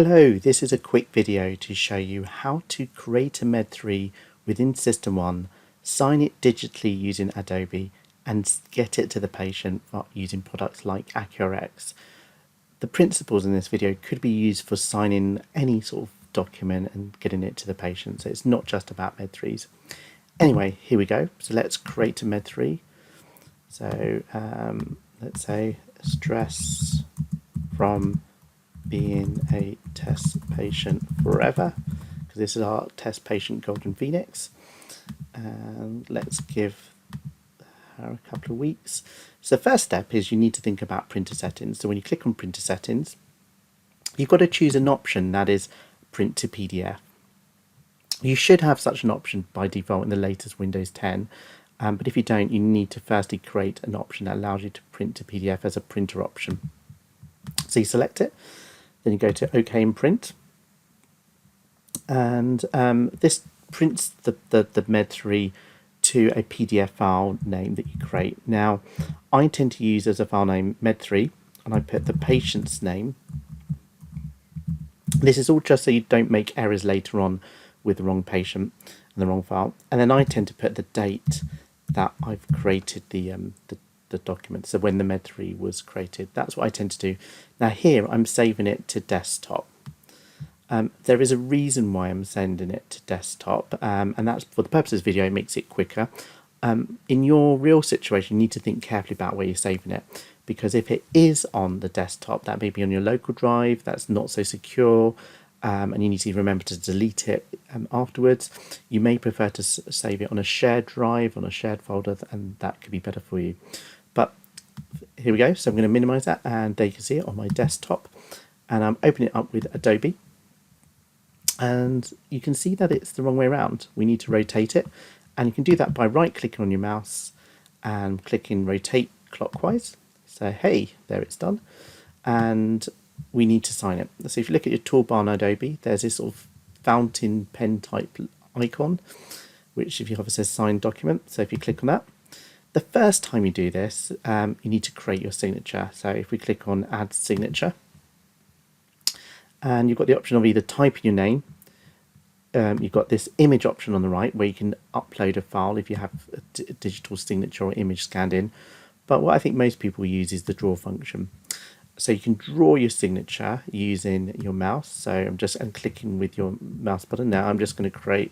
Hello, this is a quick video to show you how to create a MED3 within SystmOne, sign it digitally using Adobe and get it to the patient using products like accuRx. The principles in this video could be used for signing any sort of document and getting it to the patient, so it's not just about MED3s. Anyway, here we go. So let's create a MED3. So let's say stress from being a test patient forever, because this is our test patient Golden Phoenix, and let's give her a couple of weeks. So the first step is you need to think about printer settings. So when you click on printer settings, you've got to choose an option that is print to PDF. You should have such an option by default in the latest Windows 10, but if you don't, you need to firstly create an option that allows you to print to PDF as a printer option. So you select it, then you go to OK and print, and this prints the MED3 to a PDF file name that you create. Now, I tend to use as a file name MED3, and I put the patient's name. This is all just so you don't make errors later on with the wrong patient and the wrong file. And then I tend to put the date that I've created the document, so when the MED3 was created. That's what I tend to do. Now here I'm saving it to desktop. There is a reason why I'm sending it to desktop, and that's for the purpose of this video. It makes it quicker. In your real situation, you need to think carefully about where you're saving it, because if it is on the desktop, that may be on your local drive that's not so secure, and you need to remember to delete it afterwards. You may prefer to save it on a shared drive, on a shared folder, and that could be better for you. But here we go. So I'm going to minimize that, and there you can see it on my desktop, and I'm opening it up with Adobe, and you can see that it's the wrong way around. We need to rotate it, and you can do that by right clicking on your mouse and clicking rotate clockwise. So hey, there it's done, and we need to sign it. So if you look at your toolbar in Adobe, there's this sort of fountain pen type icon, which if you have, it says sign document. So if you click on that, the first time you do this, you need to create your signature. So if we click on add signature, and you've got the option of either typing your name, you've got this image option on the right where you can upload a file if you have a digital signature or image scanned in. But what I think most people use is the draw function. So you can draw your signature using your mouse. So I'm clicking with your mouse button. Now I'm just going to create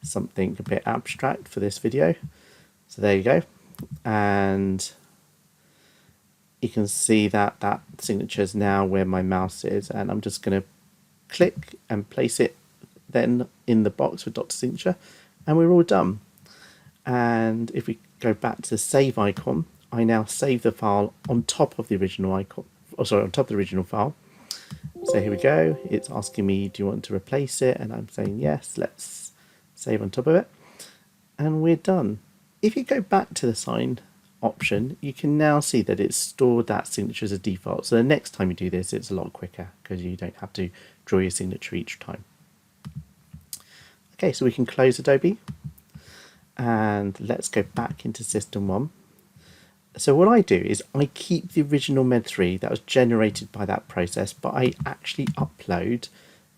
something a bit abstract for this video. So there you go. And you can see that that signature is now where my mouse is, and I'm just going to click and place it then in the box with Dr. Signature, and we're all done. And if we go back to the save icon, I now save the file on top of the original icon. Oh, sorry, on top of the original file. So here we go. It's asking me, do you want to replace it? And I'm saying yes. Let's save on top of it, and we're done. If you go back to the sign option, you can now see that it's stored that signature as a default. So the next time you do this, it's a lot quicker because you don't have to draw your signature each time. Okay, so we can close Adobe, and let's go back into SystmOne. So what I do is I keep the original MED3 that was generated by that process, but I actually upload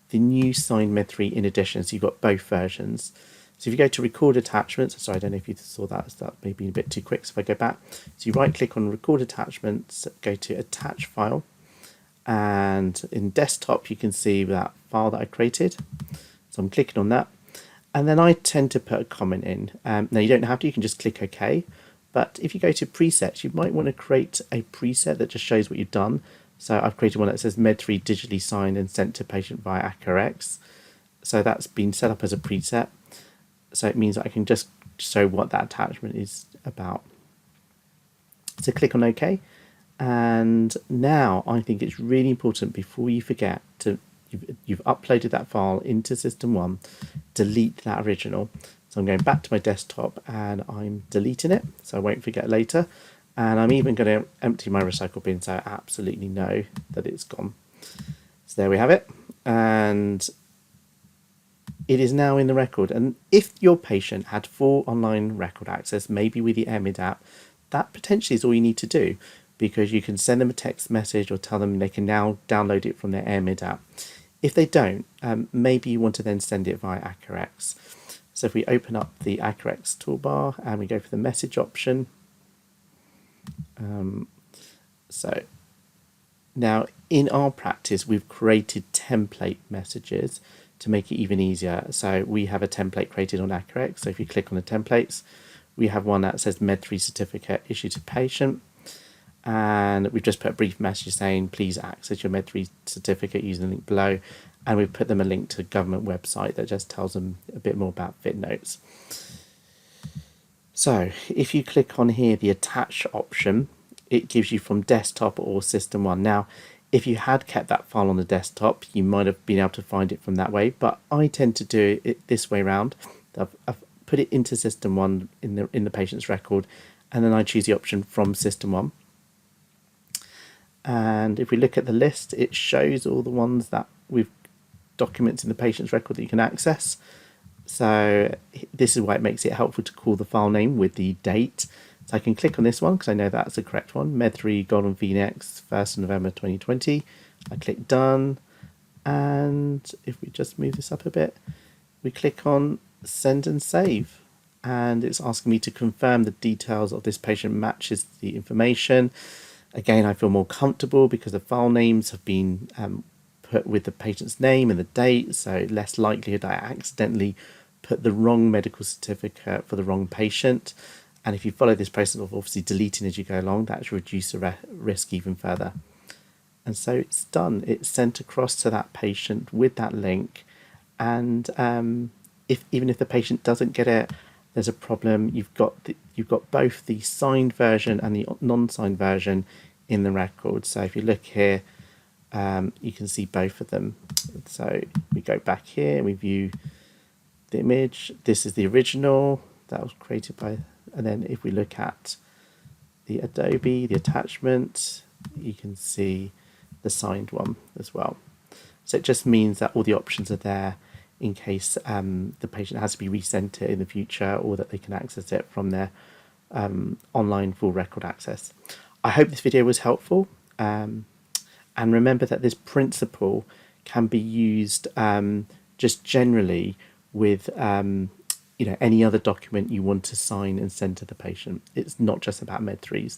the new signed MED3 in addition, so you've got both versions. So if you go to record attachments, sorry, I don't know if you saw that, that may be a bit too quick. So if I go back, so you right click on record attachments, go to attach file, and in desktop you can see that file that I created. So I'm clicking on that, and then I tend to put a comment in. Now you don't have to, you can just click OK, but if you go to presets, you might want to create a preset that just shows what you've done. So I've created one that says MED3 digitally signed and sent to patient via accuRx. So that's been set up as a preset. So it means that I can just show what that attachment is about. So click on OK, and now I think it's really important, before you forget, you've uploaded that file into SystmOne, delete that original. So I'm going back to my desktop and I'm deleting it so I won't forget later, and I'm even going to empty my recycle bin so I absolutely know that it's gone. So there we have it, and it is now in the record. And if your patient had full online record access, maybe with the Airmid app, that potentially is all you need to do, because you can send them a text message or tell them they can now download it from their Airmid app. If they don't, maybe you want to then send it via accuRx. So if we open up the accuRx toolbar and we go for the message option, so now in our practice, we've created template messages to make it even easier. So we have a template created on accuRx. So if you click on the templates, we have one that says MED3 certificate issued to patient. And we've just put a brief message saying, please access your MED3 certificate using the link below. And we've put them a link to a government website that just tells them a bit more about fit notes. So if you click on here, the attach option, it gives you from desktop or SystmOne. Now, if you had kept that file on the desktop, you might have been able to find it from that way, but I tend to do it this way around. I've put it into SystmOne in the patient's record, and then I choose the option from SystmOne. And if we look at the list, it shows all the ones that we've documents in the patient's record that you can access. So this is why it makes it helpful to call the file name with the date. So I can click on this one because I know that's the correct one. MED3 Golden Phoenix, 1st of November 2020. I click done. And if we just move this up a bit, we click on send and save. And it's asking me to confirm the details of this patient matches the information. Again, I feel more comfortable because the file names have been put with the patient's name and the date, so less likelihood I accidentally put the wrong medical certificate for the wrong patient. And if you follow this process of obviously deleting as you go along, that should reduce the risk even further. And so it's done. It's sent across to that patient with that link. And even if the patient doesn't get it, there's a problem. You've got both the signed version and the non-signed version in the record. So if you look here, you can see both of them. So we go back here and we view the image. This is the original that was created by, and then if we look at the Adobe, the attachment, you can see the signed one as well. So it just means that all the options are there in case the patient has to be resent it in the future, or that they can access it from their online full record access. I hope this video was helpful. And remember that this principle can be used just generally with any other document you want to sign and send to the patient. It's not just about MED3s.